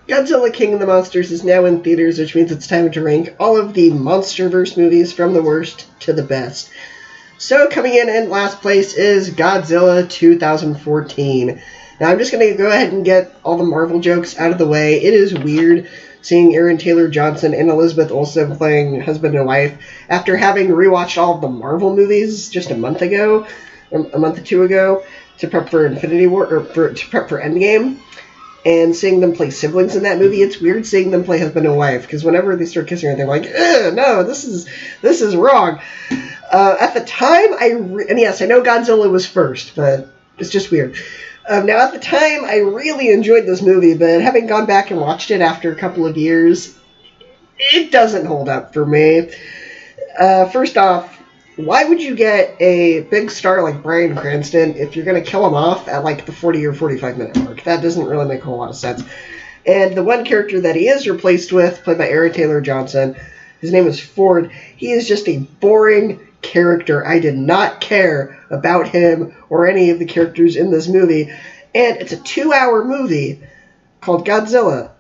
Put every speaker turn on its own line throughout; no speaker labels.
Godzilla King of the Monsters is now in theaters, which means it's time to rank all of the Monsterverse movies from the worst to the best. So coming in last place is Godzilla 2014. Now I'm just going to go ahead and get all the Marvel jokes out of the way. It is weird seeing Aaron Taylor Johnson and Elizabeth Olsen playing husband and wife after having rewatched all of the Marvel movies just a month ago, a month or two ago, to prep for Infinity War, or to prep for Endgame. And seeing them play siblings in that movie, it's weird seeing them play husband and wife, because whenever they start kissing her, they're like, no, this is wrong. At the time, and yes, I know Godzilla was first, but it's just weird. Now, at the time, I really enjoyed this movie, but having gone back and watched it after a couple of years, it doesn't hold up for me. First off, why would you get a big star like Bryan Cranston if you're going to kill him off at like the 40 or 45 minute mark? That doesn't really make a whole lot of sense. And the one character that he is replaced with, played by Aaron Taylor Johnson, his name is Ford. He is just a boring character. I did not care about him or any of the characters in this movie. And it's a 2-hour movie called Godzilla.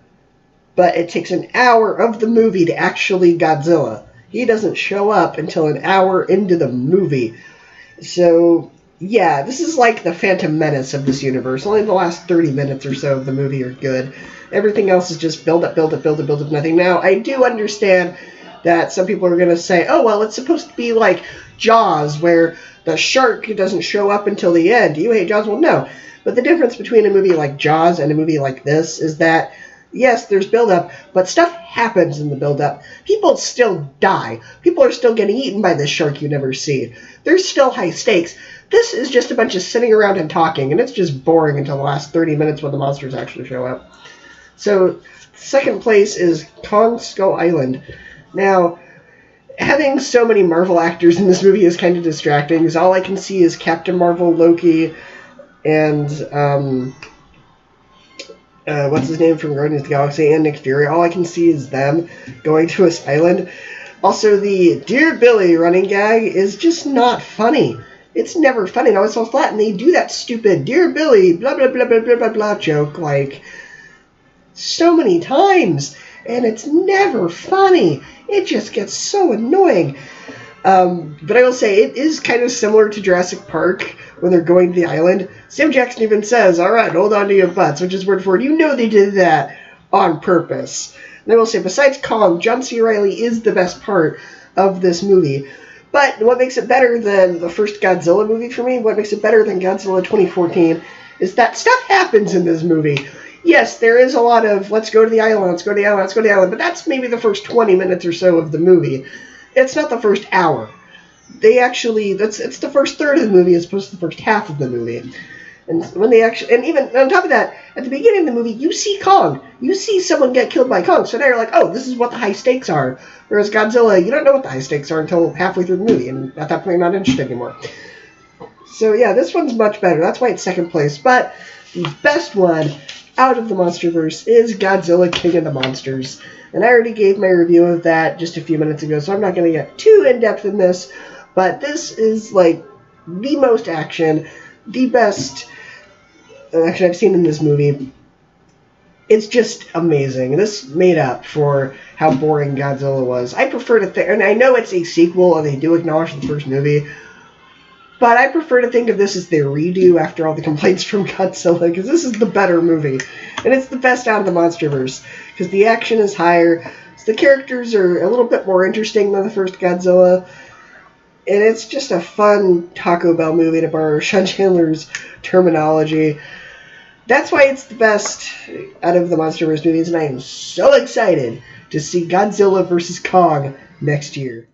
But it takes an hour of the movie to actually Godzilla. He doesn't show up until an hour into the movie. So, yeah, this is like the Phantom Menace of this universe. Only the last 30 minutes or so of the movie are good. Everything else is just build up, nothing. Now, I do understand that some people are going to say, oh, well, it's supposed to be like Jaws, where the shark doesn't show up until the end. Do you hate Jaws? Well, no. But the difference between a movie like Jaws and a movie like this is that, yes, there's build-up, but stuff happens in the build-up. People still die. People are still getting eaten by this shark you never see. There's still high stakes. This is just a bunch of sitting around and talking, and it's just boring until the last 30 minutes when the monsters actually show up. So, second place is Kong Skull Island. Now, having so many Marvel actors in this movie is kind of distracting, because all I can see is Captain Marvel, Loki, and, what's his name from Guardians of the Galaxy, and Nick Fury. All I can see is them going to this island. Also, the Dear Billy running gag is just not funny. It's never funny. Now it's all flat, and they do that stupid Dear Billy, blah, blah, blah, blah, blah, blah, blah joke, like, so many times, and it's never funny. It just gets so annoying. But I will say, it is kind of similar to Jurassic Park when they're going to the island. Sam Jackson even says, all right, hold on to your butts, which is word for word. You know they did that on purpose. And I will say, besides Kong, John C. Reilly is the best part of this movie. But what makes it better than the first Godzilla movie for me, what makes it better than Godzilla 2014, is that stuff happens in this movie. Yes, there is a lot of, let's go to the island, let's go to the island, let's go to the island, but that's maybe the first 20 minutes or so of the movie. It's not the first hour. It's the first third of the movie as opposed to the first half of the movie. And even on top of that, at the beginning of the movie, you see Kong. You see someone get killed by Kong. So now you're like, oh, this is what the high stakes are. Whereas Godzilla, you don't know what the high stakes are until halfway through the movie, and at that point, you're not interested anymore. So yeah, this one's much better. That's why it's second place. But the best one out of the Monsterverse is Godzilla King of the Monsters. And I already gave my review of that just a few minutes ago, so I'm not going to get too in-depth in this. But this is, like, the most action, the best action I've seen in this movie. It's just amazing. This made up for how boring Godzilla was. I prefer to think, and I know it's a sequel, and they do acknowledge the first movie, but I prefer to think of this as their redo after all the complaints from Godzilla, because this is the better movie. And it's the best out of the Monsterverse, because the action is higher, so the characters are a little bit more interesting than the first Godzilla, and it's just a fun Taco Bell movie, to borrow Sean Chandler's terminology. That's why it's the best out of the Monsterverse movies, and I am so excited to see Godzilla vs. Kong next year.